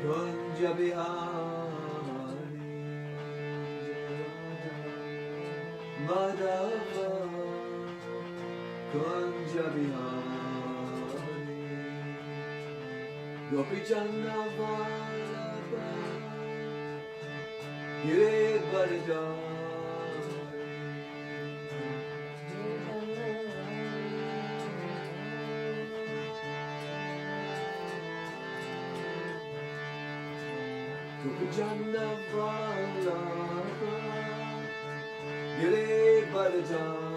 Kunja Bihari Madhava Kunja Bihari Gopi Channa Vallabha Giridharidhari Gopi Channa Vallabha Giridharidhari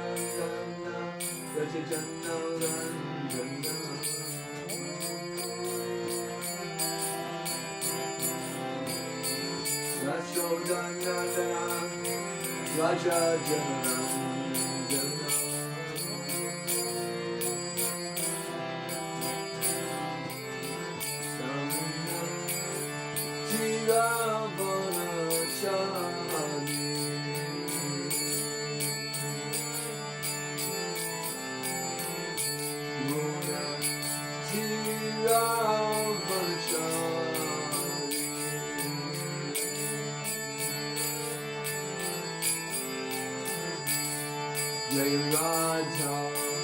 Yashodanandana Rajajanna Ranjana Yashodanandana Rajajanna Ranjana Samuna Chiravana Chani Muna Chiravana Chani Jai Radha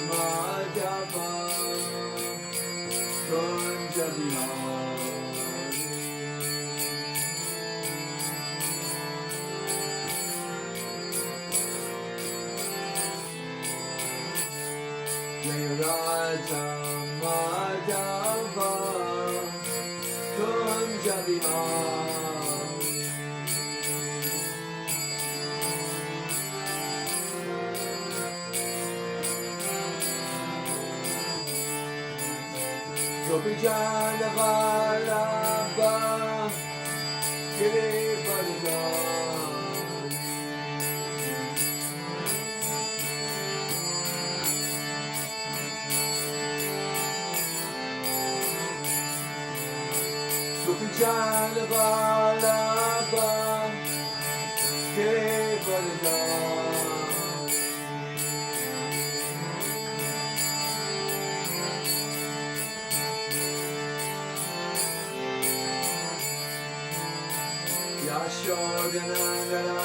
Madhava Kunja Bihari Jai Radha Madhava Kunja Bihari Gopi Channa Vallabha Giridharidhari Gopi Channa Vallabha Giridharidhari Yashodanandana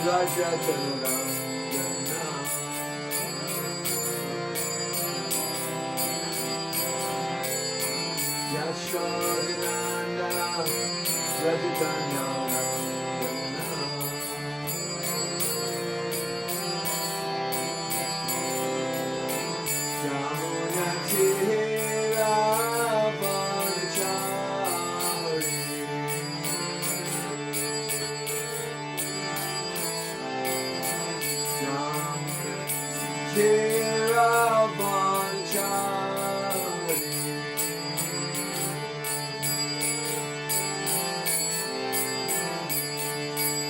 Rajajanna Yashodanandana Rajajanna Jamuna Chiravana Chiravana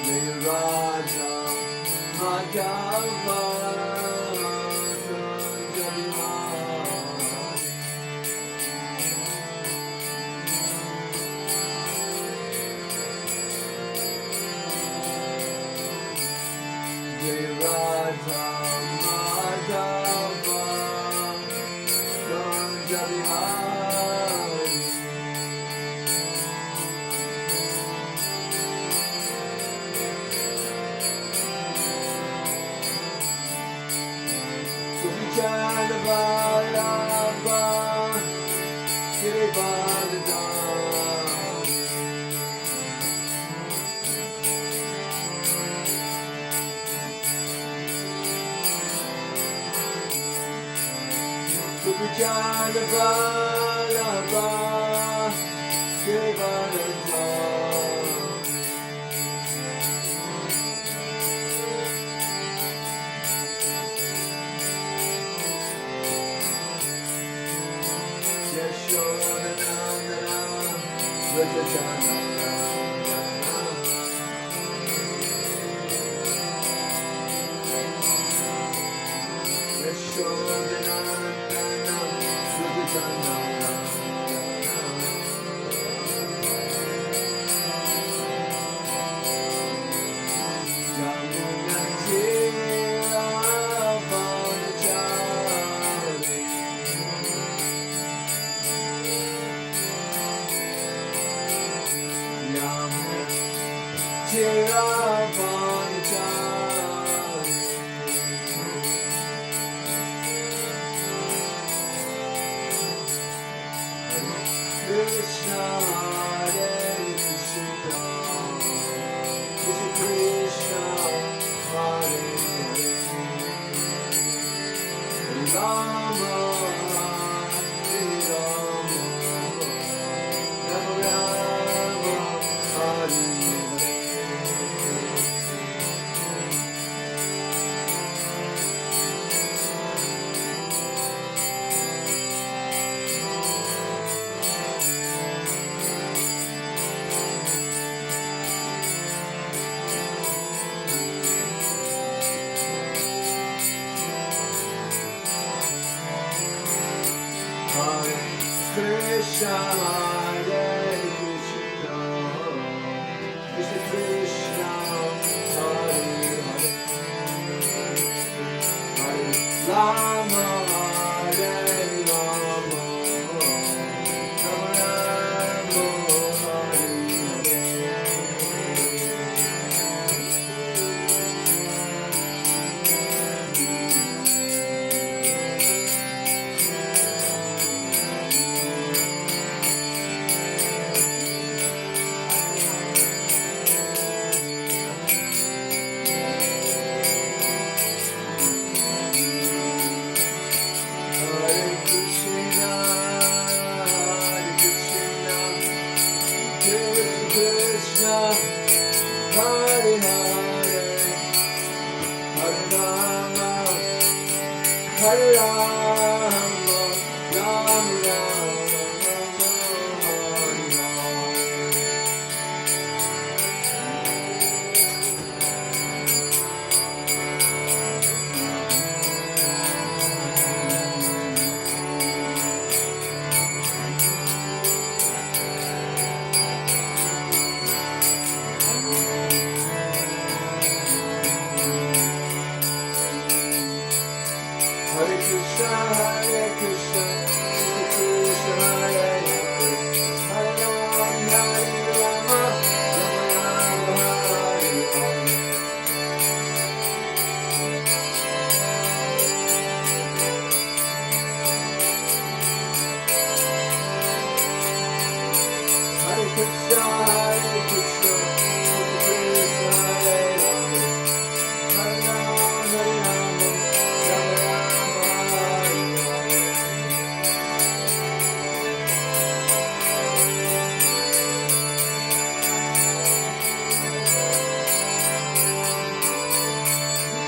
Jai Radha Madhava Kunja Bihari Jai Radha Madhava Kunja Bihari Gopi Channa Vallabha Giridharidhari Gopi Channa Vallabha Giridharidhari Yashodanandana Rajajanna Yashodanandana Rajajanna Krishna, Hare Krishna, Krishna Krishna, Hare Hare, Hare Rama, Hare Rama, Rama Rama, Hare Krishna, Hare Hare, Hare Rama, Hare Rama, Rama Rama, Hare Krishna, Hare Krishna, Krishna Krishna, Hare Hare, Hare Rama, Hare Rama, Rama Rama, Hare Hare. Hare Krishna, Hare Krishna, Krishna Krishna, Hare Hare, Hare Rama, Hare Rama, Rama Rama, Hare Hare.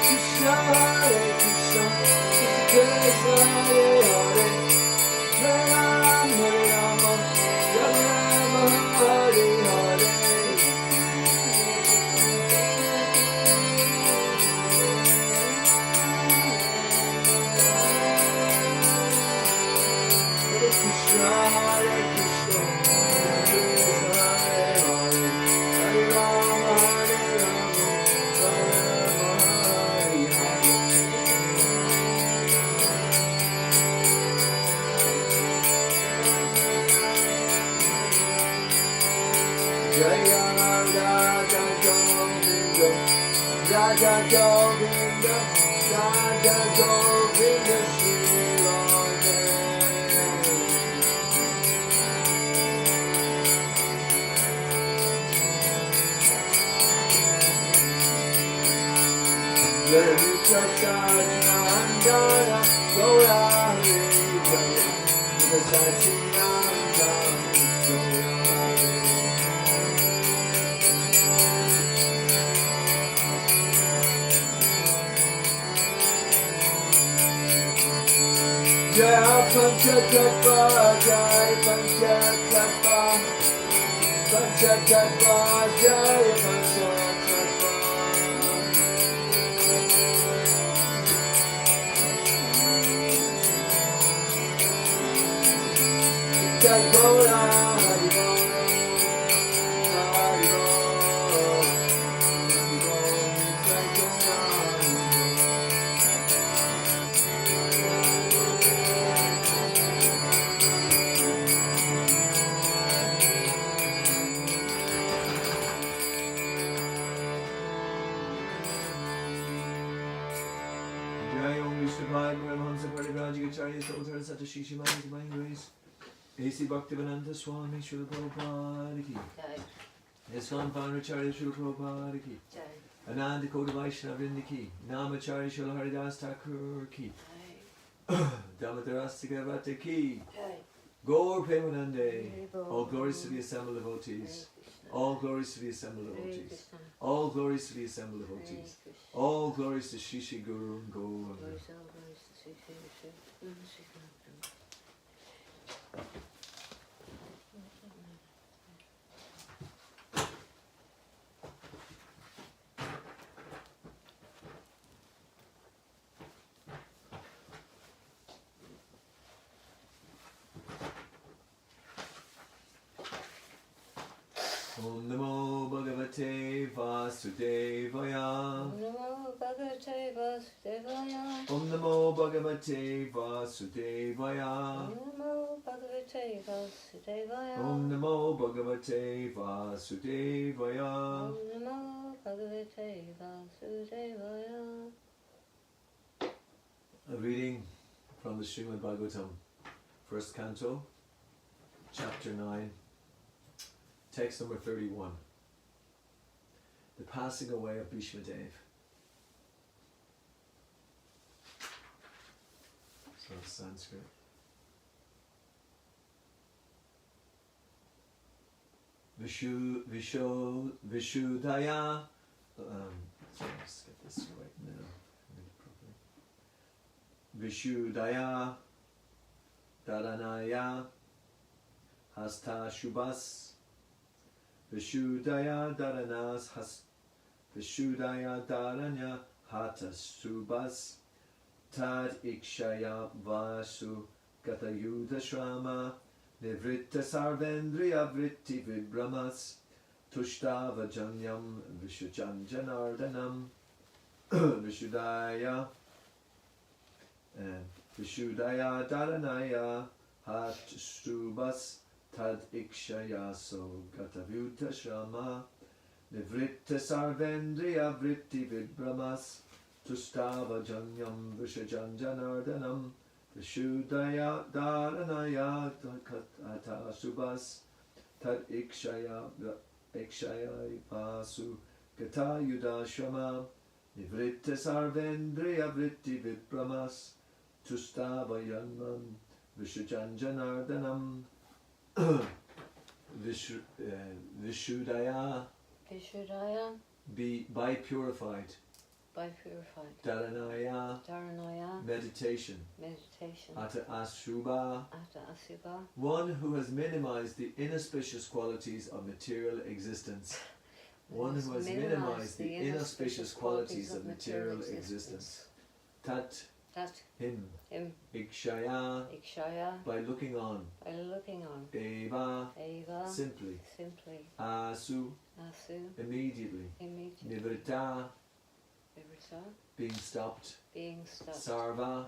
Krishna, Hare Krishna, Krishna Hare Hare, Hare Rama, Hare Rama, Rama Rama, Hare Hare. Hare Krishna, Hare Krishna, Krishna Hare Hare, Hare Rama, Hare Rama, Rama Rama, Hare Hare. Jaya Radha Govinda, Radha Govinda, Radha Govinda, Shri Radha. Lalita Sachinandana, Gaura Hare Jaya, Sachinandana, Gaura Hare. Jaya Panchatattva, Jaya Panchatattva, Panchatattva, Jaya Panchatattva. Jai Gaura, Hari Gaura, Hari Gaura, Hari Gaura, Jai Gaura, Hari Gaura. Acharya Sodhara Satashishi Mani Divine Grace. A.C. Bhaktivedanta Swami Srila Prabhupada Ki. ISKCON founder Acharya Srila Prabhupada Ki. Ananda Koda Vaishnava Vrinda Ki. Namacharya Srila Haridas Thakur Ki. Dhammadarastika Bhatta Ki. Gaur Premanande. All glories to the assembled devotees. All glories to the assembled devotees. All glories to the assembled devotees. All glories to Shri Shri Guru and Gaur. Om Namo Bhagavate Vasudevaya. Om Namo Bhagavate Vasudevaya. Om Namo Bhagavate Vasudevaya. Om Namo Bhagavate Vasudevaya. Om Namo Bhagavate Vasudevaya. Om Namo Bhagavate Vasudevaya. A reading from the Srimad Bhagavatam, first canto, chapter 9, text number 31. The passing away of Bhishma Dev. So Sanskrit. Vishudaya. Sorry, let's get this right now. Vishudaya Dharanaya Hasta Shubhas. Vishudaya Dharanas Has. Vishudaya Dharanya Hata Subhas. Tad Ikshaya Vasu Gatayuda Shrama. Nivritta Sarvendriya Vritti Vibramas. Tushtava Janyam Vishujanjanardanam. Vishudaya Vishudaya Dharanaya Hat Subhas. Tad Ikshaya So Gatavyuta Shrama. Nivritta Sarvendriya Vritti Vibramas. Tustava Janyam Vishajanjanardanam. Vishudaya Dharanaya Hata Subhas. Tad Ikshaya Vasu Gata Yudashrama. Nivritta Sarvendriya Vritti Vibramas. Tustava Janyam Vishajanjanardanam. Vishudaya. Vishudaya. By purified. By purified. Dharanaya. Dharanaya. Meditation. Meditation. Ata Ashubha. Ata Asubha. One who has minimized the inauspicious qualities of material existence. One who has minimized the inauspicious qualities of material existence. Tat. Him. Ikshaya. By looking on. Eva. Simply. Asu. Immediately. Nivritta. Being stopped. Sarva.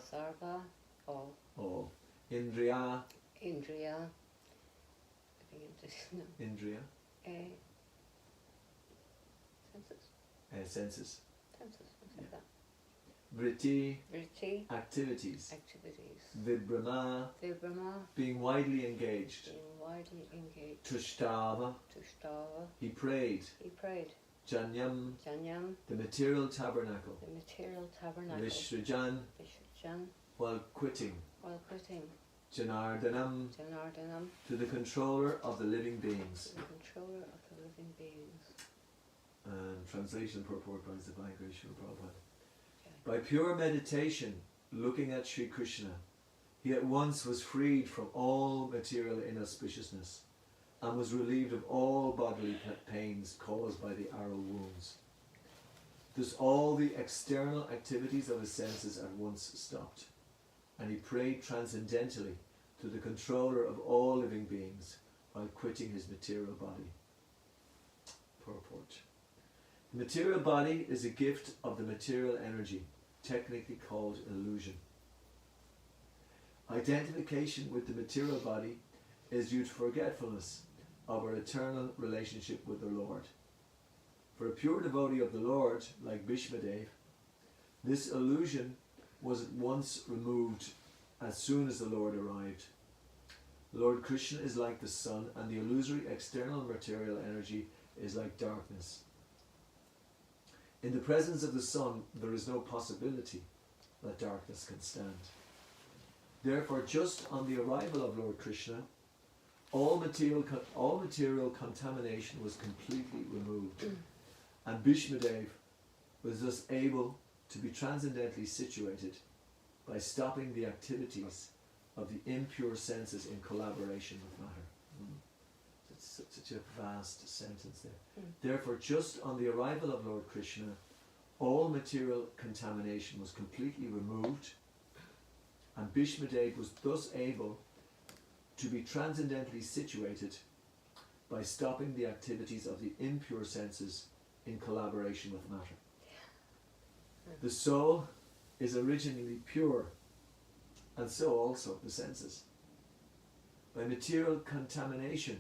All. Indriya. Indriya. Senses. Senses. Vritti. Activities. Vibrama. Being widely engaged. Tushtava. He prayed. Janyam. The material tabernacle. Vishrajan. While quitting. Janardanam. To the controller of the living beings. And translation purport by His Divine Grace Srila Prabhupada. By pure meditation, looking at Sri Krishna, he at once was freed from all material inauspiciousness and was relieved of all bodily pains caused by the arrow wounds. Thus all the external activities of his senses at once stopped, and he prayed transcendentally to the controller of all living beings while quitting his material body. Purport. The material body is a gift of the material energy, technically called illusion. Identification with the material body is due to forgetfulness of our eternal relationship with the Lord. For a pure devotee of the Lord, like Bhishma Dev, this illusion was at once removed as soon as the Lord arrived. Lord Krishna is like the sun, and the illusory external material energy is like darkness. In the presence of the sun, there is no possibility that darkness can stand. Therefore, just on the arrival of Lord Krishna, all material contamination was completely removed, and Bhishmadev was thus able to be transcendently situated by stopping the activities of the impure senses in collaboration with matter. It's such a vast sentence there. Therefore, just on the arrival of Lord Krishna, all material contamination was completely removed, and Bhishmadev was thus able to be transcendently situated by stopping the activities of the impure senses in collaboration with matter. The soul is originally pure, and so also the senses. By material contamination,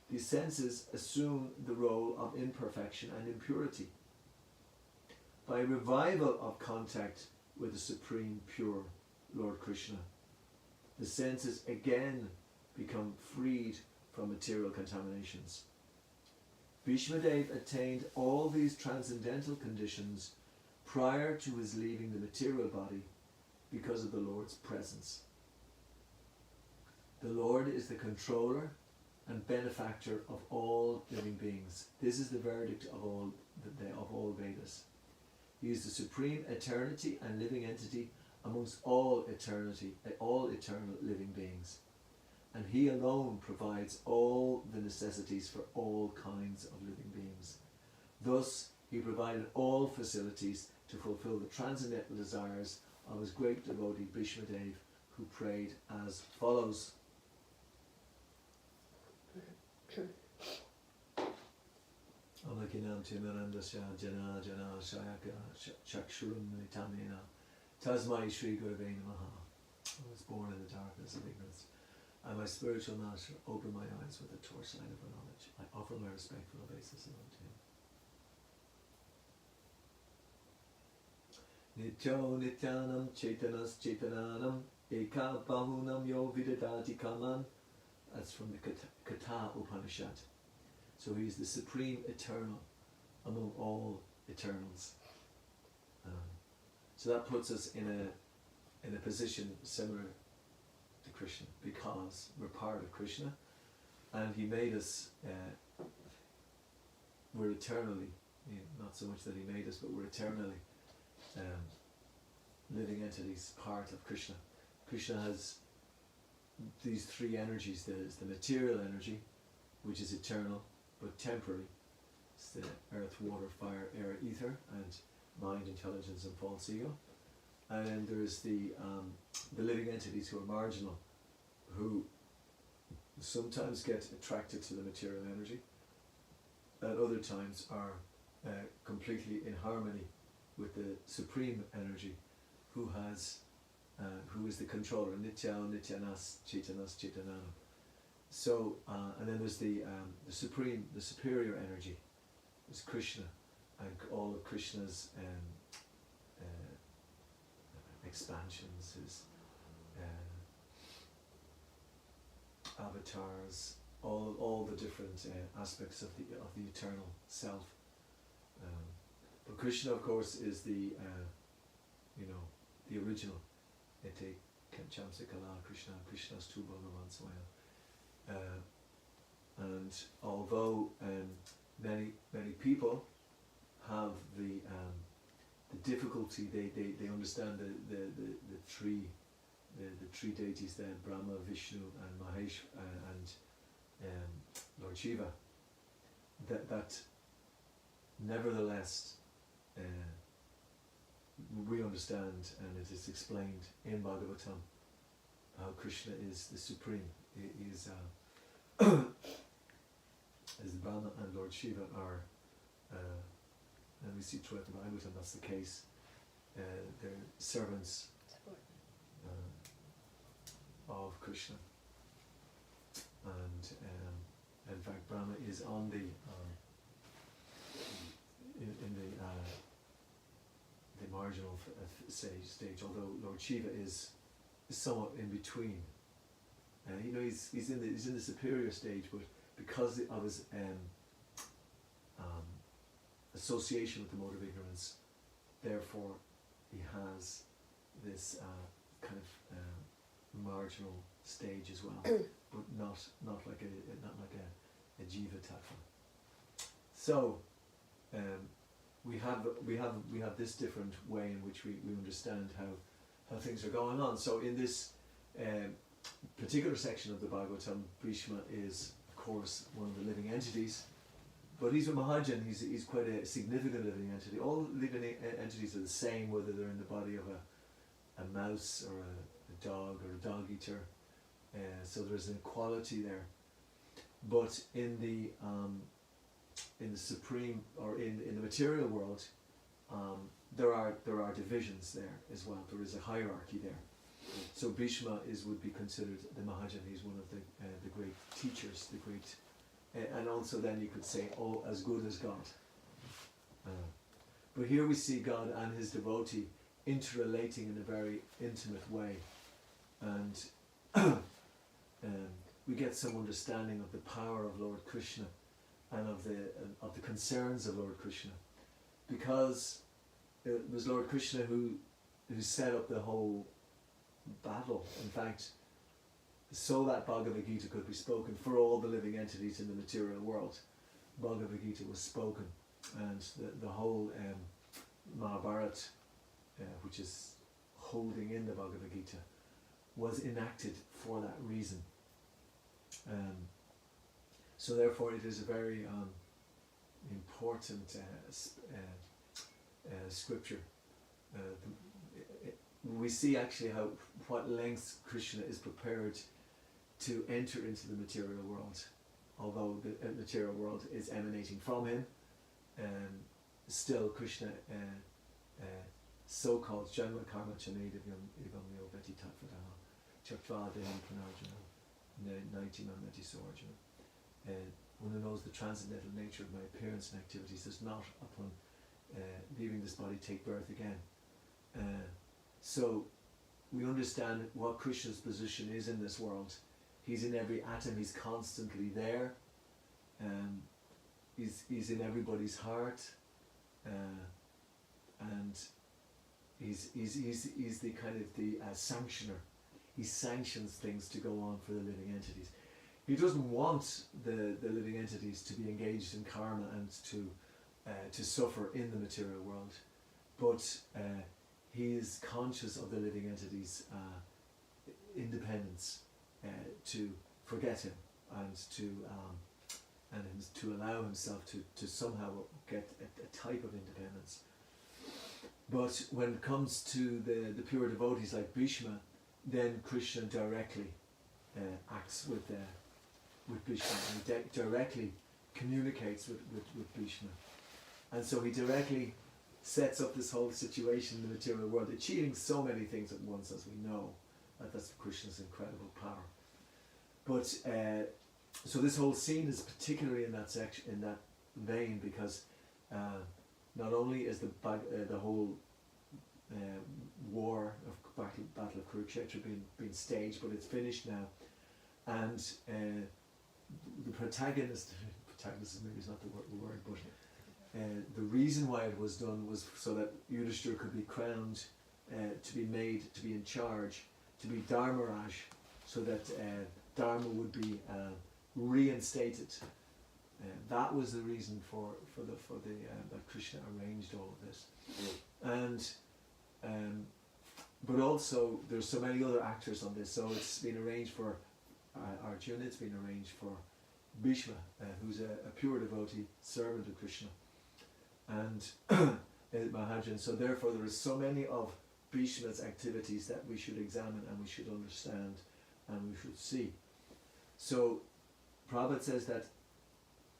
the senses assume the role of imperfection and impurity. By revival of contact with the Supreme Pure Lord Krishna, the senses again become freed from material contaminations. Bhishmadev attained all these transcendental conditions prior to his leaving the material body because of the Lord's presence. The Lord is the controller and benefactor of all living beings. This is the verdict of all Vedas. He is the supreme eternity and living entity amongst all eternal living beings. And he alone provides all the necessities for all kinds of living beings. Thus, he provided all facilities to fulfill the transcendental desires of his great devotee Bhishmadev, who prayed as follows. Amakinam Timarandasya Jana Jana Shayaka Chakshuram Nitamena Tasmai Shri Gurave Namaha. I was born in the darkness of ignorance, and my spiritual master opened my eyes with the torchlight of her knowledge. I offer my respectful obeisance unto him. Nityo Nityanam Chaitanas Chaitananam Eka Bahunam Yo Vidadati Kaman. That's from the Katha Upanishad. So he is the supreme eternal among all eternals. So that puts us in a position similar to Krishna, because we're part of Krishna, and he made us. We're eternally, not so much that he made us, but we're eternally living entities, part of Krishna. Krishna has these three energies. There's the material energy, which is eternal but temporary. It's the earth, water, fire, air, ether, and mind, intelligence, and false ego. And then there's the living entities who are marginal, who sometimes get attracted to the material energy, at other times are completely in harmony with the supreme energy, who is the controller, Nitya Nityanas Chaitanas Chaitananam. So and then there's the superior energy, is Krishna, and all of Krishna's expansions, his avatars, all the different aspects of the eternal self. But Krishna, of course, is the original. Ete Kamchamsikala Krishna, Krishna's tu Bhagavan Swayam. And although many people have the difficulty, they understand the three deities there, Brahma, Vishnu, and Mahesh, and Lord Shiva. That nevertheless we understand, and it is explained in Bhagavatam, how Krishna is the supreme. He is as Brahma and Lord Shiva are, and we see throughout the Bhagavatam that's the case. They're servants of Krishna, and in fact Brahma is on the in the marginal stage, although Lord Shiva is somewhat in between. You know, he's in the superior stage, but because of his association with the mode of ignorance, therefore he has this kind of marginal stage as well, but not like a jiva tattva. So we have this different way in which we understand how things are going on. So in this particular section of the Bhagavatam, Bhishma is of course one of the living entities, but he's a Mahajan. He's quite a significant living entity. All living entities are the same, whether they're in the body of a mouse or a dog or a dog eater. So there's an equality there. But in the supreme, or in the material world, there are divisions there as well. There is a hierarchy there. So Bhishma would be considered the Mahajan. He's one of the great teachers, the great, and also then you could say, oh, as good as God. But here we see God and his devotee interrelating in a very intimate way, and we get some understanding of the power of Lord Krishna and of the concerns of Lord Krishna, because it was Lord Krishna who set up the whole battle, in fact, so that Bhagavad Gita could be spoken for all the living entities in the material world. Bhagavad Gita was spoken, and the whole Mahabharata, which is holding in the Bhagavad Gita, was enacted for that reason. So therefore it is a very important scripture. We see actually what lengths Krishna is prepared to enter into the material world, although the material world is emanating from him. Still Krishna so-called Janma Karma Chanedivyam Ivam Yoveti Tatvadaha Chakvadeham Pranarjuna Naitimam Netisorjuna. One who knows the transcendental nature of my appearance and activities does not, upon leaving this body, take birth again. So we understand what Krishna's position is in this world. He's in every atom, he's constantly there. He's in everybody's heart. And he's the kind of the sanctioner. He sanctions things to go on for the living entities. He doesn't want the living entities to be engaged in karma and to suffer in the material world, but he is conscious of the living entities' independence, to forget him and to allow himself to somehow get a type of independence. But when it comes to the pure devotees like Bhishma, then Krishna directly acts with Bhishma, and he directly communicates with Bhishma. And so he directly sets up this whole situation in the material world, achieving so many things at once, as we know. That's Krishna's incredible power. But so this whole scene is particularly in that section, in that vein, because not only is the whole war of battle of Kurukshetra being staged, but it's finished now, and the protagonist maybe is not the word, but the reason why it was done was so that Yudhishthira could be crowned, to be made, to be in charge, to be Dharmaraj, so that Dharma would be reinstated. That was the reason for that Krishna arranged all of this. And but also there's so many other actors on this, so it's been arranged for Arjuna, it's been arranged for Bhishma, who's a pure devotee, servant of Krishna, and Mahajan. So therefore there is so many of Bhishma's activities that we should examine and we should understand and we should see. So Prabhupada says that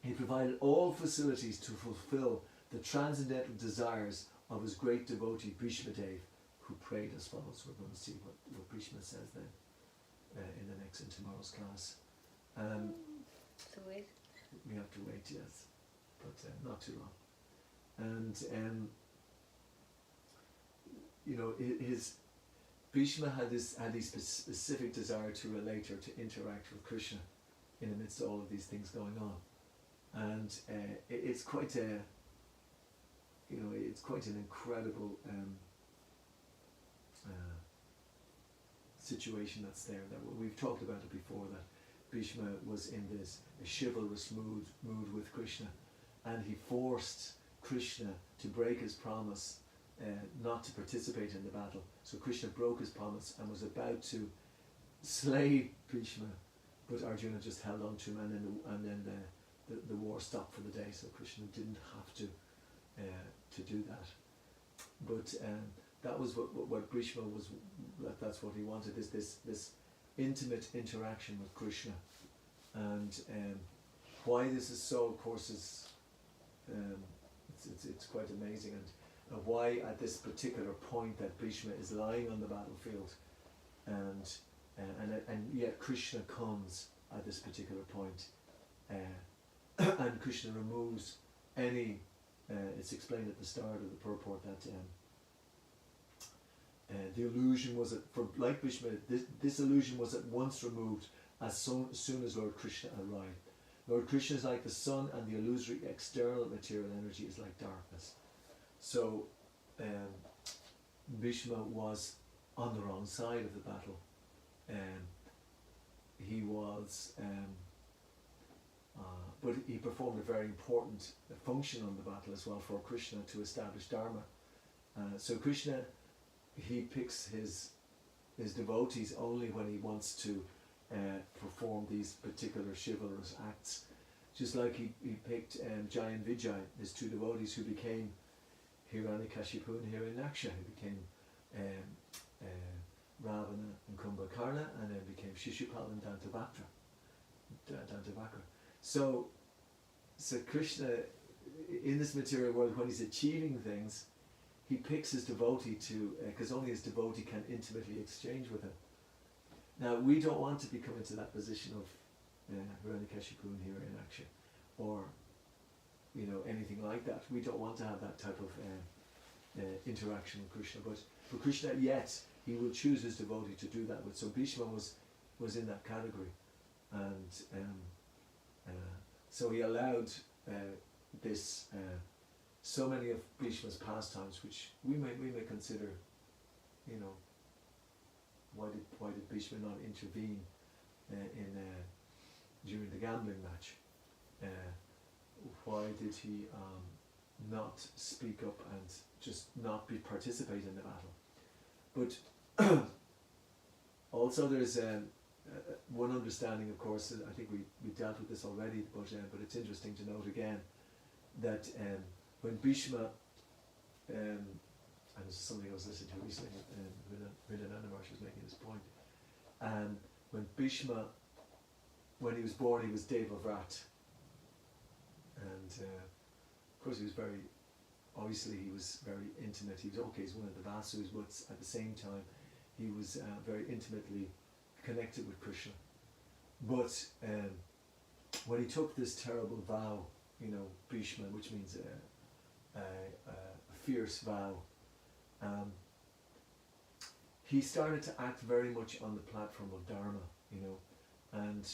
he provided all facilities to fulfill the transcendental desires of his great devotee Bhishma Dev, who prayed as follows. We're going to see what Bhishma says then in tomorrow's class. So wait. We have to wait, yes, but not too long. And you know, Bhishma had this specific desire to relate or to interact with Krishna in the midst of all of these things going on, and it's quite a, it's quite an incredible situation that's there. That we've talked about it before, that Bhishma was in this chivalrous mood with Krishna, and he forced Krishna to break his promise not to participate in the battle. So Krishna broke his promise and was about to slay Bhishma, but Arjuna just held on to him, and then the war stopped for the day. So Krishna didn't have to do that. But that was what Bhishma was. That's what he wanted. This intimate interaction with Krishna, and why this is so, of course, is it's quite amazing, and why at this particular point that Bhishma is lying on the battlefield, and yet Krishna comes at this particular point, and Krishna removes any. It's explained at the start of the purport that the illusion was like Bhishma, this illusion was at once removed as soon as Lord Krishna arrived. Lord Krishna is like the sun, and the illusory external material energy is like darkness. So Bhishma was on the wrong side of the battle. He was, but he performed a very important function on the battle as well for Krishna to establish Dharma. So Krishna, he picks his devotees only when he wants to perform these particular chivalrous acts. Just like he picked Jai and Vijay, his two devotees who became Hiranyakashipu and Hiranyaksha, who became Ravana and Kumbhakarna, and then became Shishupal and Dantavakra. So Krishna, in this material world, when he's achieving things, he picks his devotee to, because only his devotee can intimately exchange with him. Now, we don't want to become into that position of Hiranyakashipu and Hiranyaksha, or anything like that. We don't want to have that type of interaction with Krishna. But for Krishna, yet he will choose his devotee to do that with. So Bhishma was in that category, and so he allowed this. So many of Bhishma's pastimes, which we may consider, why did Bhishma not intervene during the gambling match? Why did he not speak up and just not participate in the battle? But also there's one understanding, of course. I think we dealt with this already, but it's interesting to note again that when Bhishma, and this is something I was listening to recently, Vidananda Maharaj was making this point, when Bhishma, when he was born, he was Devavrat, and of course he was obviously he was very intimate. He was he's one of the Vasus, but at the same time he was very intimately connected with Krishna. But when he took this terrible vow, Bhishma, which means a fierce vow, he started to act very much on the platform of Dharma, and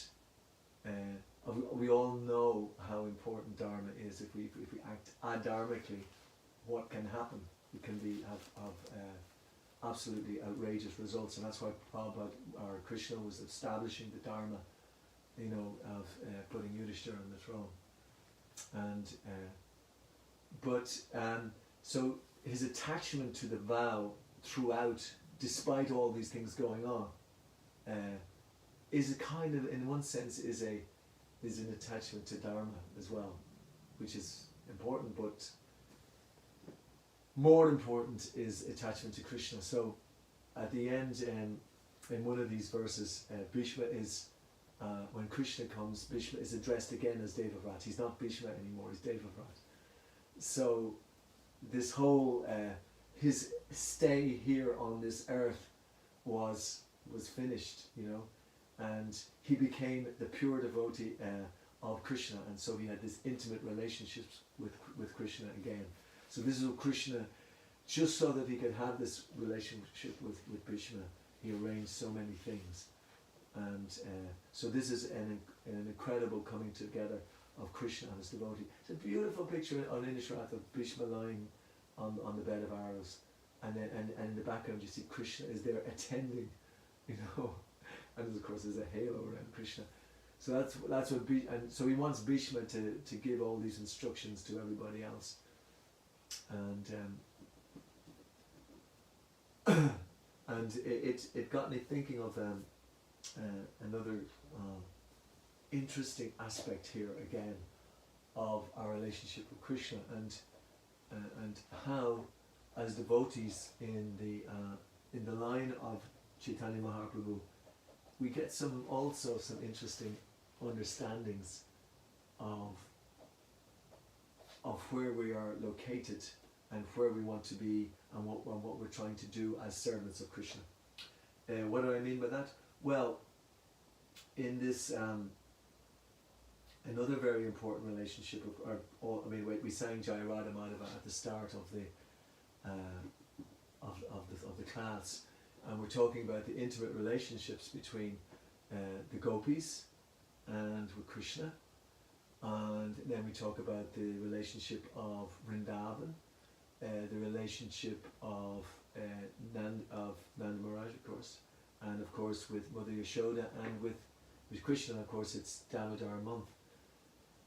we all know how important Dharma is. If we act adharmically, what can happen? It can have absolutely outrageous results, and that's why Prabhupada or Krishna was establishing the Dharma, of putting Yudhishthira on the throne, and so his attachment to the vow throughout, despite all these things going on, is a kind of, in one sense, is an attachment to Dharma as well, which is important, but more important is attachment to Krishna. So at the end, in one of these verses, Bhishma is, when Krishna comes, Bhishma is addressed again as Devavrat. He's not Bhishma anymore, he's Devavrat. So this whole, his stay here on this earth was finished, and he became the pure devotee of Krishna, and so he had this intimate relationships with Krishna again. So this is what Krishna just so that he could have this relationship with Bhishma, he arranged so many things. And so this is an incredible coming together of Krishna and his devotee. It's a beautiful picture on Inishrath of Bhishma lying on the bed of arrows, and then and in the background you see Krishna is there attending, you know, and of course there's a halo around Krishna. So that's what and so he wants Bhishma to give all these instructions to everybody else, and and it got me thinking of another interesting aspect here again of our relationship with Krishna, and how as devotees in the line of Chaitanya Mahaprabhu we get some interesting understandings of where we are located and where we want to be and what we're trying to do as servants of Krishna. What do I mean by that? Well, in this another very important relationship we sang Jaya Radha Madhava at the start of the class, and we're talking about the intimate relationships between the gopis and with Krishna, and then we talk about the relationship of Vrindavan, the relationship of Nanda Maharaj, of course, and of course with Mother Yashoda, and with Krishna, of course, it's Damodar month,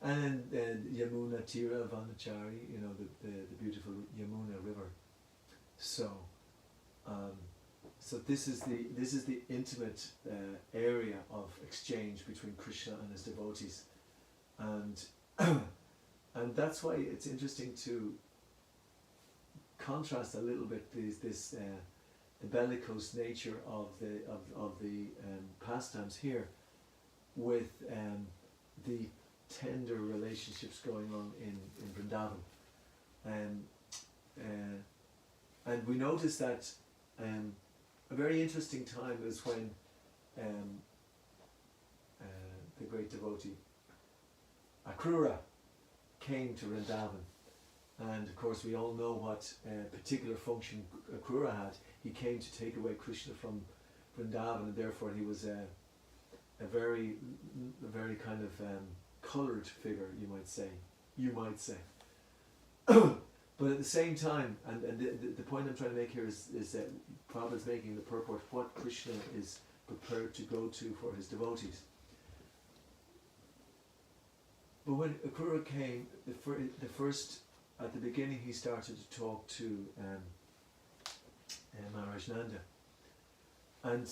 and Yamuna Tira Vanachari, you know, the beautiful Yamuna river. So this is the intimate area of exchange between Krishna and his devotees, and and that's why it's interesting to contrast a little bit the bellicose nature of the pastimes here with the tender relationships going on in Vrindavan, and we notice that a very interesting time is when the great devotee Akrura came to Vrindavan, and of course we all know what particular function Akrura had. He came to take away Krishna from Vrindavan, and therefore he was a very kind of coloured figure, you might say. But at the same time, and the point I'm trying to make here is that Prabhupada's making the purport what Krishna is prepared to go to for his devotees. But when Akrura came, the first at the beginning he started to talk to Maharaj Nanda, and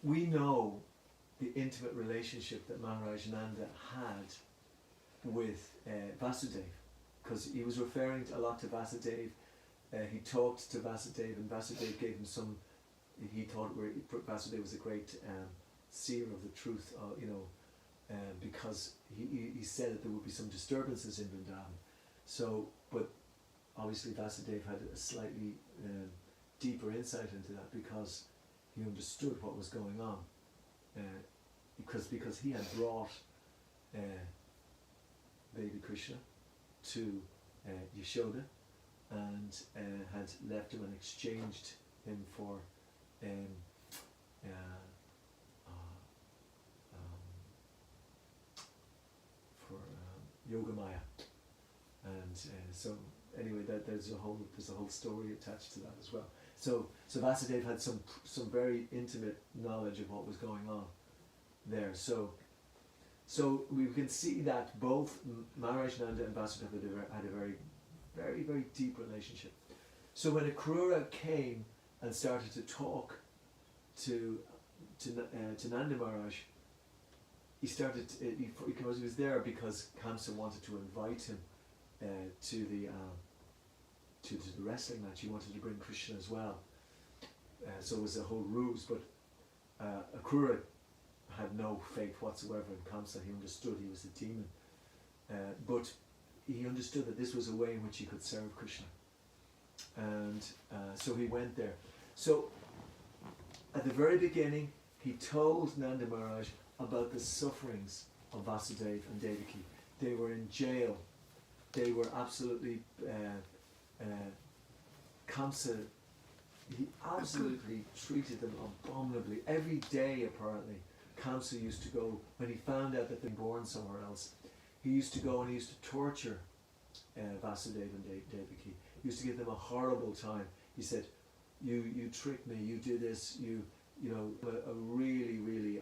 we know the intimate relationship that Maharaj Nanda had with Vasudeva, because he was referring a lot to Vasudeva. He talked to Vasudeva, and Vasudeva gave him some. He thought Vasudeva was a great seer of the truth, because he said that there would be some disturbances in Vrindavan. So, but obviously Vasudeva had a slightly deeper insight into that, because he understood what was going on, because he had brought baby Krishna to Yashoda, and had left him and exchanged him for Yogamaya, and so anyway, there's a whole story attached to that as well. So Vasudeva had some very intimate knowledge of what was going on there. So we can see that both Maharaj Nanda and Vasudeva had a very, very, very deep relationship. So when Akrura came and started to talk to Nanda Maharaj, he was there because Kamsa wanted to invite him to the wrestling match. He wanted to bring Krishna as well. So it was a whole ruse, but Akrura had no faith whatsoever in Kamsa. He understood he was a demon, but he understood that this was a way in which he could serve Krishna, and so he went there. So at the very beginning he told Nanda Maharaj about the sufferings of Vasudeva and Devaki. They were in jail. They were absolutely Kamsa, he absolutely treated them abominably. Every day, apparently, Kamsa used to go, when he found out that they'd been born somewhere else, he used to go and he used to torture Vasudeva and Devaki. He used to give them a horrible time. He said, you tricked me, you did this, you know, a really, really,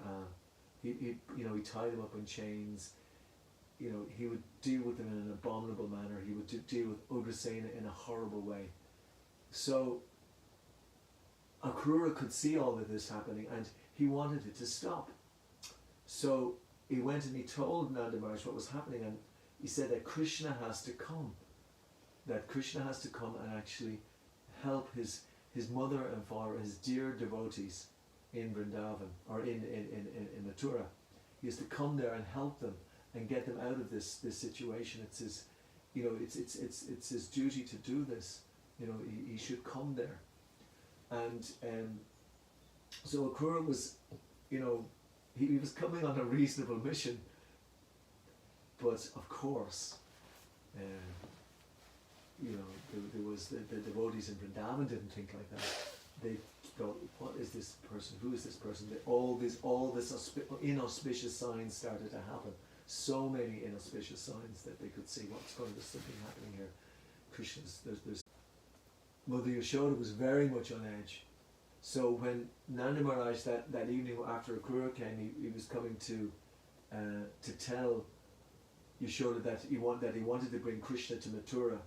he tied them up in chains. You know, he would deal with them in an abominable manner. He would deal with Ugrasena in a horrible way. So Akrura could see all of this happening and he wanted it to stop. So he went and he told Nanda Maharaj what was happening, and he said that Krishna has to come. That Krishna has to come and actually help his mother and father, his dear devotees in Vrindavan, or in Mathura. He has to come there and help them and get them out of this situation. It's his, you know, it's his duty to do this. You know, he should come there. And so Akrura was, you know, he was coming on a reasonable mission, but of course, you know, there was the devotees in Vrindavan didn't think like that. They thought, what is this person? Who is this person? All this inauspicious signs started to happen. So many inauspicious signs that they could see what's going. There's something happening here. Krishna's there's. Mother Yashoda was very much on edge. So when Nanda Maharaj that evening after Akrura came, he was coming to tell Yashoda that he wanted to bring Krishna to Mathura.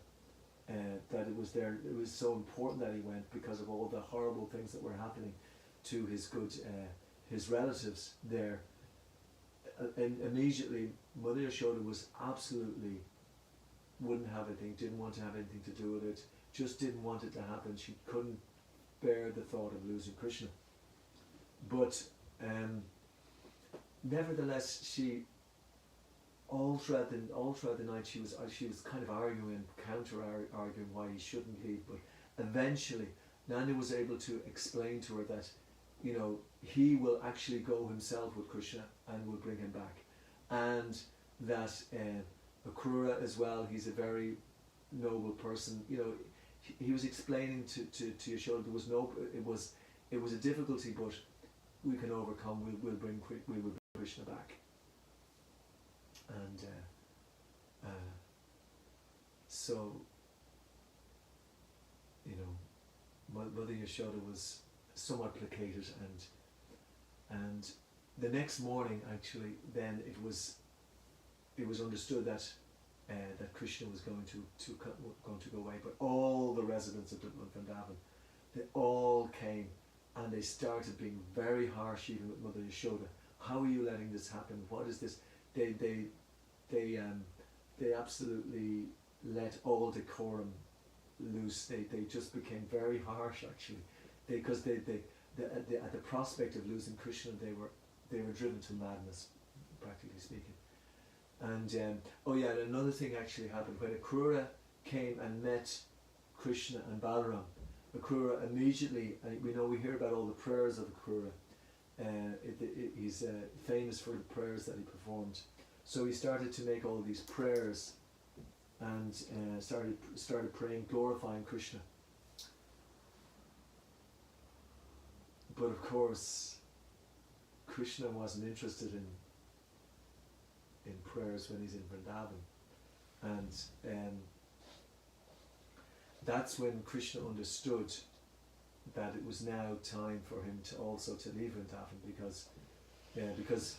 That it was so important that he went because of all the horrible things that were happening to his relatives there. And immediately Mother Yashoda was absolutely wouldn't have anything, didn't want to have anything to do with it, just didn't want it to happen. She couldn't bear the thought of losing Krishna. But nevertheless, she all throughout the night she was kind of arguing why he shouldn't leave. But eventually Nanda was able to explain to her that, you know, he will actually go himself with Krishna and will bring him back, and that Akrura as well, he's a very noble person. You know, he was explaining to Yashoda it was a difficulty, but we can overcome. We'll bring Krishna back. And so, you know, Mother Yashoda was somewhat placated, and the next morning actually then it was understood that that Krishna was going to go away, but all the residents of Vrindavan, they all came and they started being very harsh even with Mother Yashoda. How are you letting this happen? What is this? They absolutely let all decorum loose. They just became very harsh actually, because at the prospect of losing Krishna, they were driven to madness, practically speaking. And and another thing actually happened when Akrura came and met Krishna and Balaram. Akrura immediately, we hear about all the prayers of Akrura. He's famous for the prayers that he performed. So he started to make all these prayers and started praying, glorifying Krishna. But of course, Krishna wasn't interested in prayers when he's in Vrindavan, and that's when Krishna understood that it was now time for him to also to leave Vrindavan, because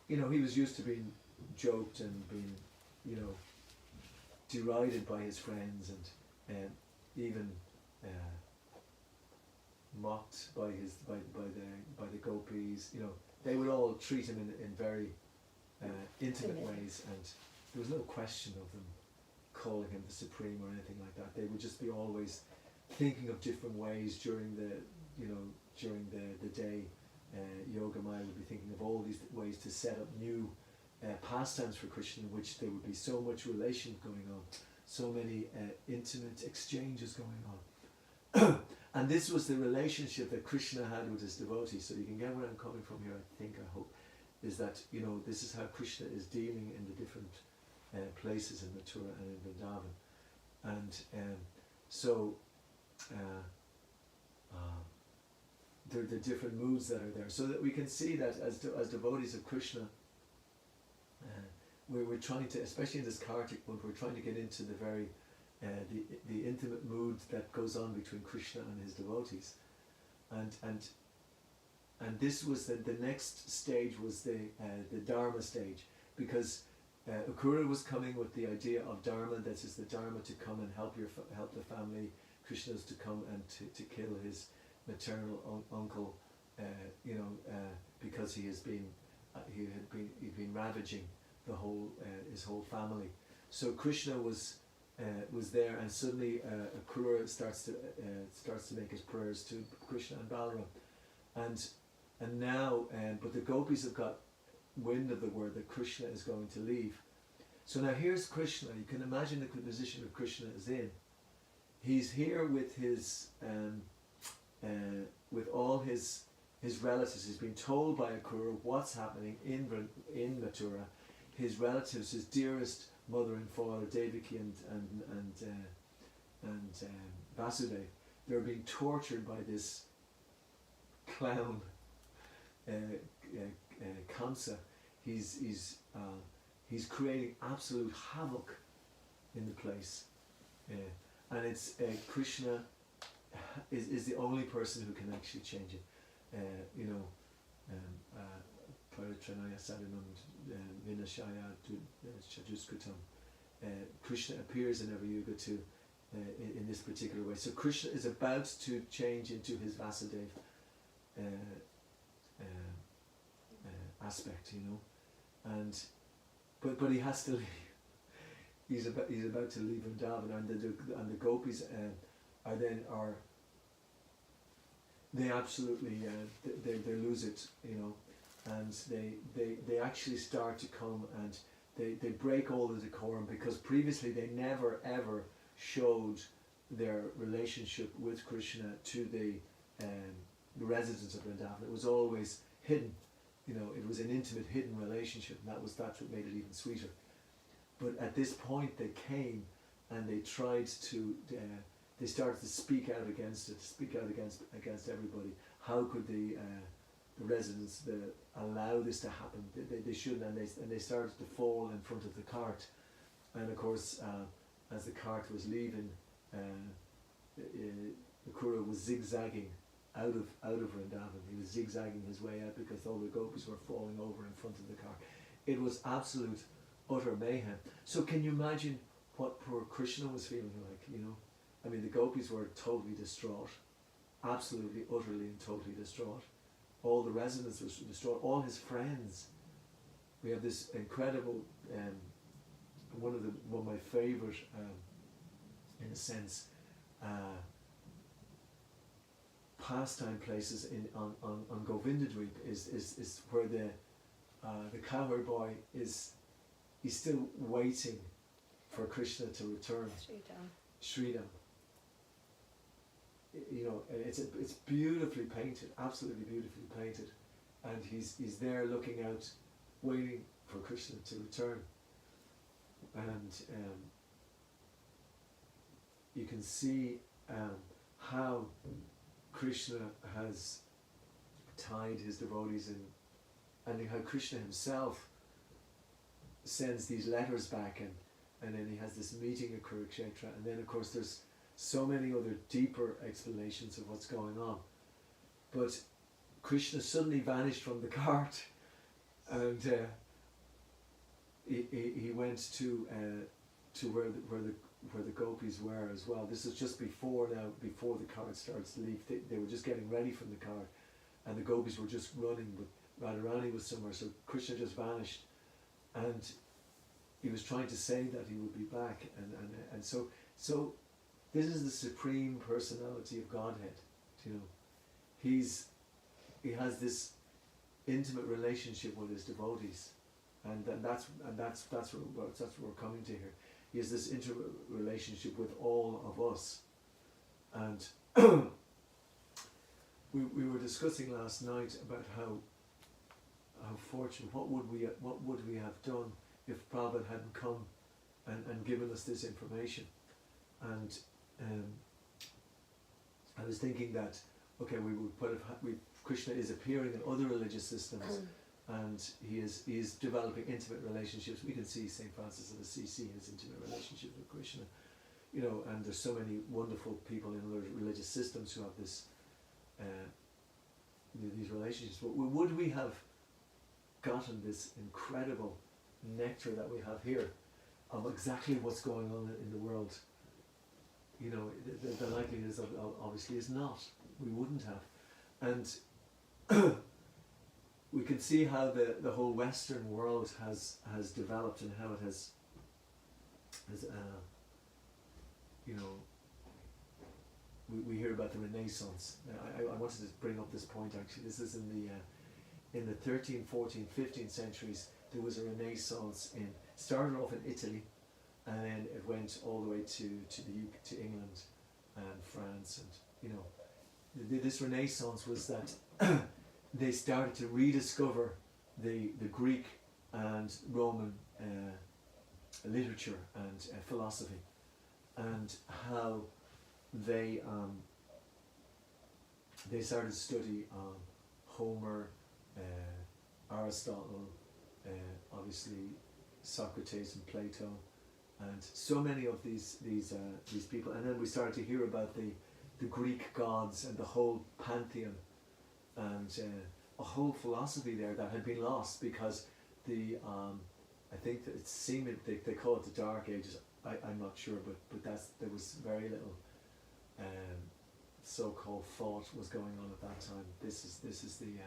you know, he was used to being joked and being, you know, derided by his friends and even mocked by the gopis. You know, they would all treat him in very intimate ways, and there was no question of them calling him the supreme or anything like that. They would just be always thinking of different ways during the day. Yogamaya would be thinking of all these ways to set up new pastimes for Krishna, in which there would be so much relation going on, so many intimate exchanges going on. And this was the relationship that Krishna had with his devotees. So you can get where I'm coming from here, I hope, is that, you know, this is how Krishna is dealing in the different places in Mathura and in Vrindavan. And so the different moods that are there, so that we can see that as devotees of Krishna, we're trying to, especially in this Kartik month, we're trying to get into the very the intimate mood that goes on between Krishna and his devotees, and this was the next stage was the Dharma stage, because Akrura was coming with the idea of Dharma, that is the Dharma to come and help the family. Krishna is to come and to kill his maternal uncle, because he'd been ravaging the whole his whole family. So Krishna was there, and suddenly Akrura starts to make his prayers to Krishna and Balaram, and now but the gopis have got wind of the word that Krishna is going to leave. So now here's Krishna. You can imagine the position that Krishna is in. He's here with his with all his relatives. He's been told by Akrura what's happening in Mathura. His relatives, his dearest mother and father, Devaki and Vasudev, they're being tortured by this clown, Kamsa. He's creating absolute havoc in the place, and it's Krishna is the only person who can actually change it. Paritranaya Sadhanam Vinashaya Chajuskritam. Krishna appears in every yuga too, in this particular way. So Krishna is about to change into his Vasudev aspect, and but he has to leave. He's about to leave Vrindavan, and the gopis they absolutely they lose it, and they actually start to come, and they break all the decorum, because previously they never ever showed their relationship with Krishna to the residents of Vrindavan. It was always hidden, it was an intimate hidden relationship, and that's what made it even sweeter. But at this point they came, and they tried to they started to speak out against it, against everybody. How could the residents allow this to happen? They shouldn't, and they started to fall in front of the cart. And of course, as the cart was leaving, Akrura was zigzagging out of Vrindavan. He was zigzagging his way out because all the gopis were falling over in front of the cart. It was absolute, utter mayhem. So can you imagine what poor Krishna was feeling like? I mean, the gopis were totally distraught, absolutely, utterly and totally distraught. All the residents were distraught, all his friends. We have this incredible, one of my favourite, in a sense, pastime places on Govindadweep is where the cowherd boy he's still waiting for Krishna to return. Sridham. It's beautifully painted, absolutely beautifully painted, and he's there looking out, waiting for Krishna to return, and you can see how Krishna has tied his devotees in, and how Krishna himself sends these letters back, and then he has this meeting at Kurukshetra, and then of course there's so many other deeper explanations of what's going on. But Krishna suddenly vanished from the cart, and he went to where the gopis were as well. This is just before the cart starts to leave. They were just getting ready from the cart, and the gopis were just running, but Radharani was somewhere, so Krishna just vanished, and he was trying to say that he would be back, and so this is the supreme personality of Godhead. He has this intimate relationship with his devotees, and that's what we're coming to here. He has this intimate relationship with all of us, and we were discussing last night about how fortunate, what would we have done if Prabhupada hadn't come and given us this information, and I was thinking that, okay, we would put Krishna is appearing in other religious systems, and he is developing intimate relationships. We can see St. Francis of Assisi, his intimate relationship with Krishna, you know, and there's so many wonderful people in other religious systems who have this, these relationships. But would we have gotten this incredible nectar that we have here of exactly what's going on in the world? You know, the likelihood is obviously is not. We wouldn't have. And we can see how the whole Western world has developed, and how it has you know, we hear about the Renaissance. I wanted to bring up this point actually. This is in the 13th, 14th, 15th centuries. There was a Renaissance started off in Italy, and then it went all the way to England and France, and you know, this Renaissance was that they started to rediscover the Greek and Roman literature and philosophy, and how they started to study Homer, Aristotle, obviously Socrates and Plato, and so many of these people. And then we started to hear about the Greek gods and the whole pantheon, and a whole philosophy there that had been lost because I think that it seemed they call it the Dark Ages. I'm not sure, but there was very little so-called thought was going on at that time. This is the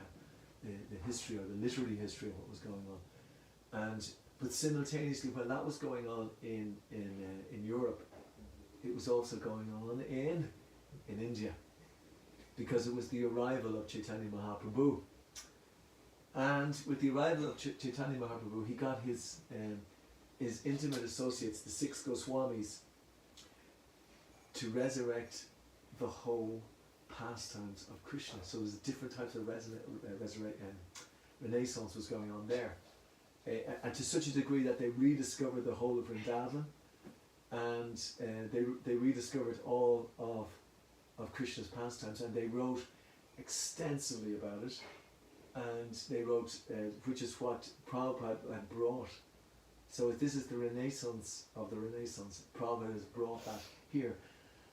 history, or the literary history of what was going on. But simultaneously, when that was going on in Europe, it was also going on in India, because it was the arrival of Chaitanya Mahaprabhu. And with the arrival of Chaitanya Mahaprabhu, he got his intimate associates, the 6 Goswamis, to resurrect the whole pastimes of Krishna. So there's different types of Renaissance was going on there. And to such a degree that they rediscovered the whole of Vrindavan, and they rediscovered all of Krishna's pastimes, and they wrote extensively about it, and they wrote, which is what Prabhupada had brought. So this is the Renaissance of the Renaissance. Prabhupada has brought that here.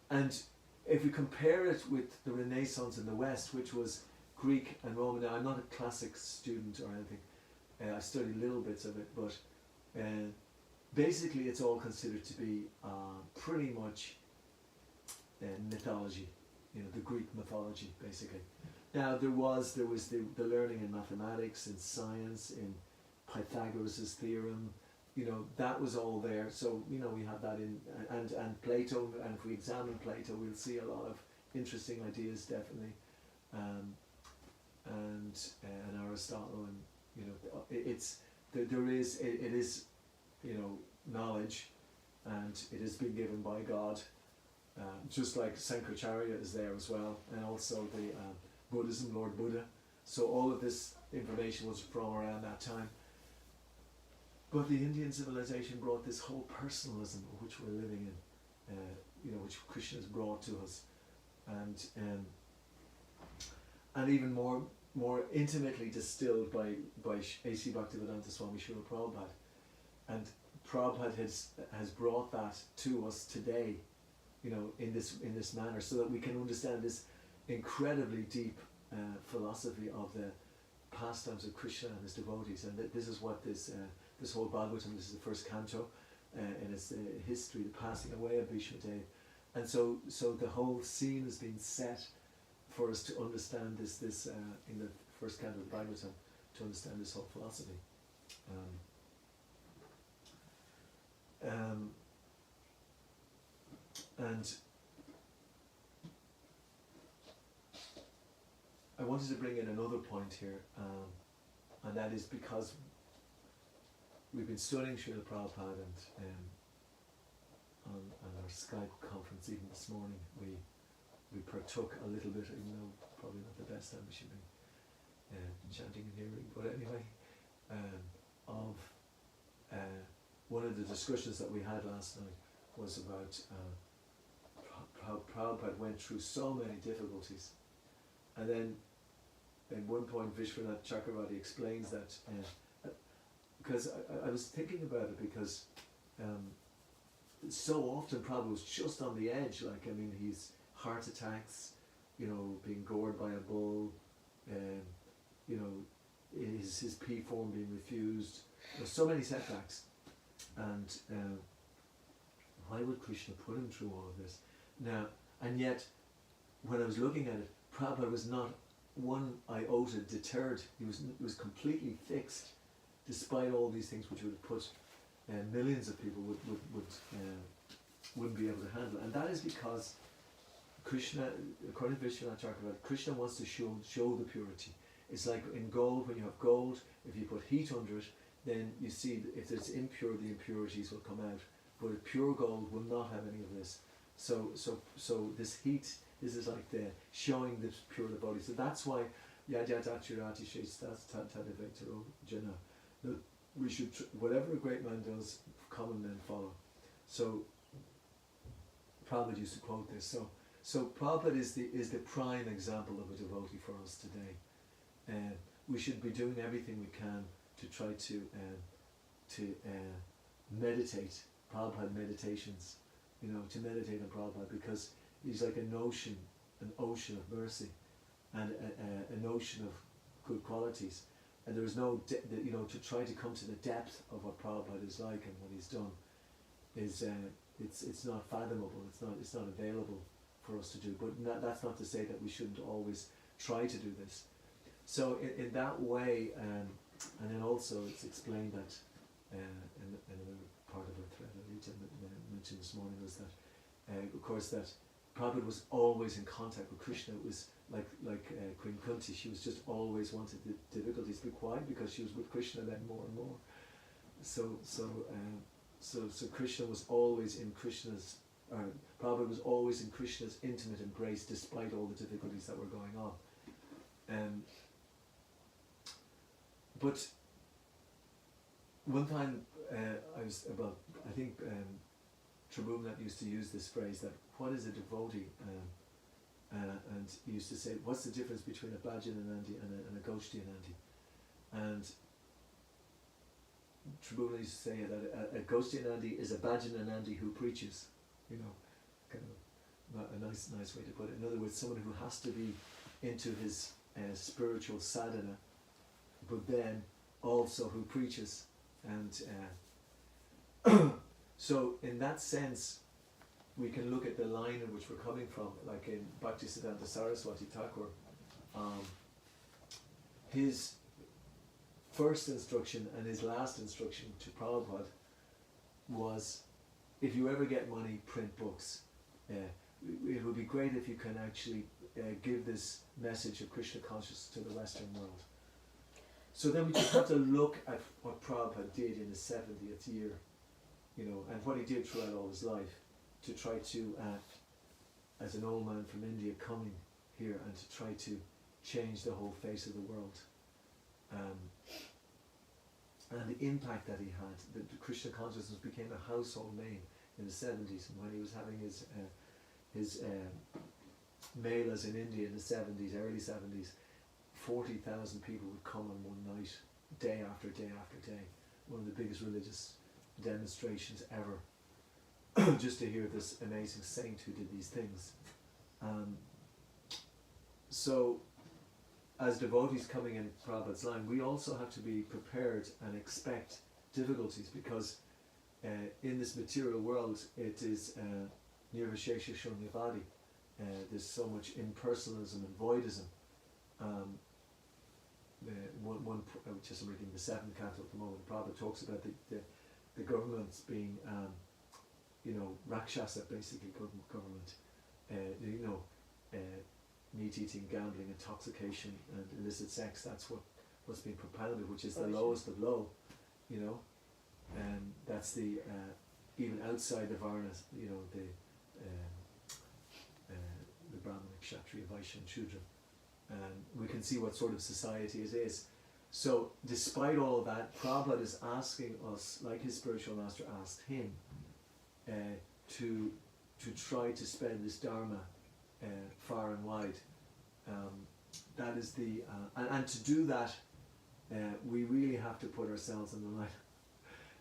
And if we compare it with the Renaissance in the West, which was Greek and Roman, now I'm not a classic student or anything, I studied little bits of it, but basically it's all considered to be pretty much mythology, you know, the Greek mythology basically. Now there was the learning in mathematics, in science, in Pythagoras' theorem, you know, that was all there. So, you know, we have that in, and Plato, and if we examine Plato, we'll see a lot of interesting ideas, definitely, and Aristotle, and you know, it is, you know, knowledge, and it is being given by God, just like Sankaracharya is there as well, and also the Buddhism, Lord Buddha. So all of this information was from around that time. But the Indian civilization brought this whole personalism which we're living in, you know, which Krishna has brought to us, and even more intimately distilled by A.C. Bhaktivedanta Swami Srila Prabhupada. And Prabhupada has brought that to us today, you know, in this manner, so that we can understand this incredibly deep philosophy of the pastimes of Krishna and his devotees. And this is what this whole Bhagavatam, this is the first canto, and it's the history, the passing away of Bhishma Dev. And so the whole scene has been set for us to understand this in the first canto of the Bhagavatam, to understand this whole philosophy. And I wanted to bring in another point here, and that is because we've been studying Srila Prabhupada, and on our Skype conference even this morning, we partook a little bit, even though probably not the best time we should be chanting and hearing, but anyway, of one of the discussions that we had last night was about how Prabhupada went through so many difficulties. And then at one point Vishwanath Chakravarti explains that, because I was thinking about it, because so often Prabhupada was just on the edge, like, I mean, he's heart attacks, you know, being gored by a bull, you know, his P form being refused. There's so many setbacks. And why would Krishna put him through all of this? Now, and yet, when I was looking at it, Prabhupada was not one iota deterred. He was completely fixed, despite all these things which would have put millions of people wouldn't be able to handle. And that is because Krishna, according to Vishwanath Chakravarti, Krishna wants to show the purity. It's like in gold, when you have gold, if you put heat under it, then you see that if it's impure, the impurities will come out. But pure gold will not have any of this. So this heat, this is like the showing the pure devotee. So that's why Yajatachirati Shestastatadevetaro Jana. That we should, whatever a great man does, common men follow. So Prabhupada used to quote this. So Prabhupada is the prime example of a devotee for us today. We should be doing everything we can to try to meditate, Prabhupada meditations, you know, to meditate on Prabhupada, because he's like an ocean of mercy, and an ocean of good qualities, and there's no, you know, to try to come to the depth of what Prabhupada is like and what he's done is it's not fathomable, it's not available for us to do. But that's not to say that we shouldn't always try to do this. So in that way, and then also it's explained that in another part of the thread I mentioned this morning was that, of course, that Prabhupada was always in contact with Krishna. It was like Queen Kunti, she was just always wanted the difficulties to be quiet because she was with Krishna then more and more. So Krishna was always in Krishna's, Prabhupada was always in Krishna's intimate embrace despite all the difficulties that were going on. But one time I think Tribhuvanat used to use this phrase that what is a devotee, and he used to say, what's the difference between a Bhajananandi and a Goshtianandi? And Tribhuvanat used to say that a Goshtianandi is a Bhajananandi who preaches, you know, kind of a nice way to put it. In other words, someone who has to be into his spiritual sadhana, but then also who preaches. And so in that sense, we can look at the line in which we're coming from, like in Bhaktisiddhanta Saraswati Thakur. His first instruction and his last instruction to Prabhupada was, if you ever get money, print books. It would be great if you can actually give this message of Krishna consciousness to the Western world. So then we just have to look at what Prabhupada did in his 70th year, you know, and what he did throughout all his life to try to, as an old man from India coming here and to try to change the whole face of the world. And the impact that he had, the Krishna consciousness became a household name in the 70s, and when he was having his melas in India in the 70s, early 70s, 40,000 people would come on one night, day after day after day. One of the biggest religious demonstrations ever, just to hear this amazing saint who did these things. So, as devotees coming in Prabhupada's line, we also have to be prepared and expect difficulties, because in this material world it is nirvishesha shunyavadi. There's so much impersonalism and voidism. Just reading the 7th canto at the moment, Prabhupada talks about the governments being, Rakshasa, basically, government, meat eating, gambling, intoxication, and illicit sex. That's what's being propounded, which is the lowest of low, and that's the even outside the varnas, the Brahmana, Kshatriya, Vaishya, and Shudra. And we can see what sort of society it is. So, despite all of that, Prabhupada is asking us, like his spiritual master asked him, to try to spread this Dharma far and wide. That is the and to do that, we really have to put ourselves in the line.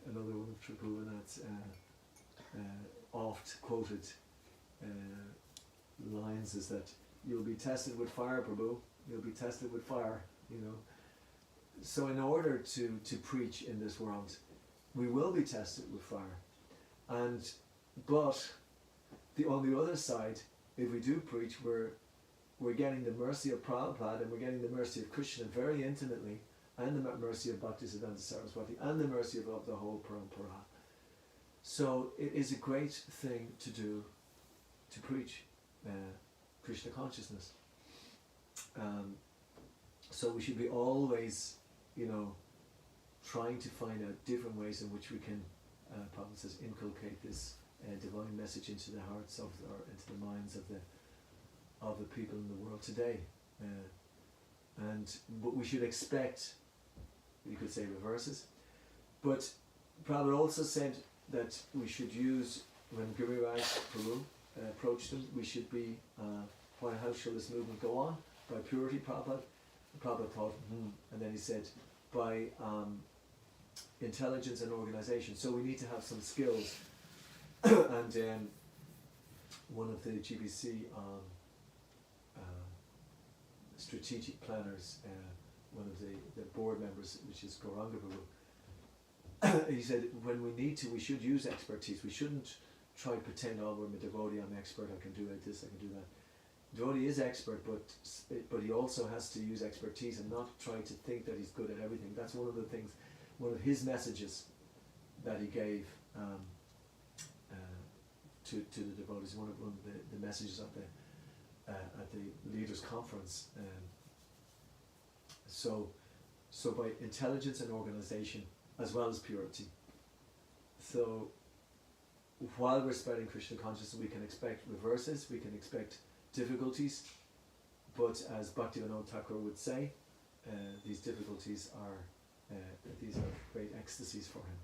Another one of Tripuvanath's oft quoted lines is that you'll be tested with fire, Prabhu. You'll be tested with fire. You know. So in order to preach in this world, we will be tested with fire, but on the other side, if we do preach, we're getting the mercy of Prabhupada, and we're getting the mercy of Krishna very intimately, and the mercy of Bhaktisiddhanta Saraswati, and the mercy of the whole Parampara. So it is a great thing to do, to preach Krishna consciousness. So we should be always, trying to find out different ways in which we can, Prabhupada says, inculcate this divine message into the hearts of, or into the minds of the people in the world today. But we should expect, you could say, reverses. But Prabhupada also said that we should use, when Giriraj Prabhu approached him, we should be, how shall this movement go on? By purity, Prabhupada. Prabhupada thought, and then he said, by intelligence and organization. So we need to have some skills. And one of the GBC strategic planners, one of the board members, which is Gauranga Prabhu, he said, when we need to, we should use expertise. We shouldn't try to pretend, oh, I'm a devotee, I'm expert, I can do this, I can do that. Devotee is expert, but he also has to use expertise and not try to think that he's good at everything. That's one of the things, one of his messages that he gave to the devotees. One of the messages at the leaders' conference. So by intelligence and organization, as well as purity. So while we're spreading Krishna consciousness, we can expect reverses, we can expect difficulties, but as Bhaktivinoda Thakur would say, these difficulties are great ecstasies for him.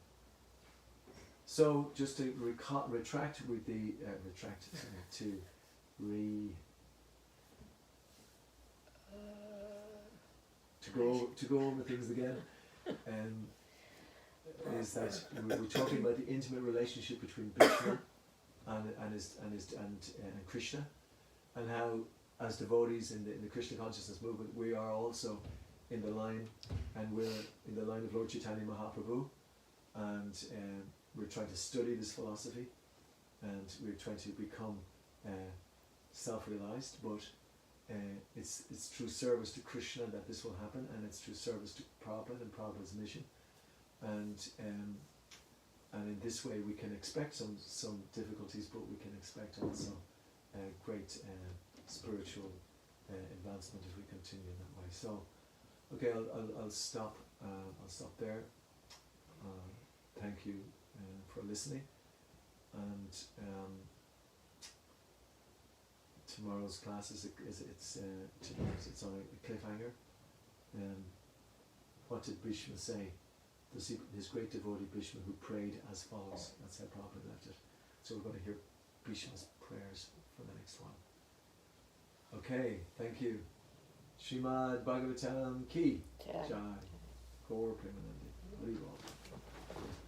So just to retract with the to go over things again, is that we're talking about the intimate relationship between Krishna and Krishna, and how as devotees in the Krishna consciousness movement we are also in the line, and we're in the line of Lord Chaitanya Mahaprabhu, and we're trying to study this philosophy, and we're trying to become self-realized, but it's through service to Krishna that this will happen, and it's through service to Prabhupada and Prabhupada's mission, and in this way we can expect some difficulties, but we can expect also great spiritual advancement if we continue in that way. So, okay, I'll stop. I'll stop there. Thank you for listening, and tomorrow's class is on a cliffhanger. What did Bhishma say? His great devotee Bhishma, who prayed as follows. That's how Prabhupada left it. So we're going to hear Bhishma's prayers for the next one. Okay, thank you. Srimad Bhagavatam Ki Jai. Gaur Premanandi. Hari Bol.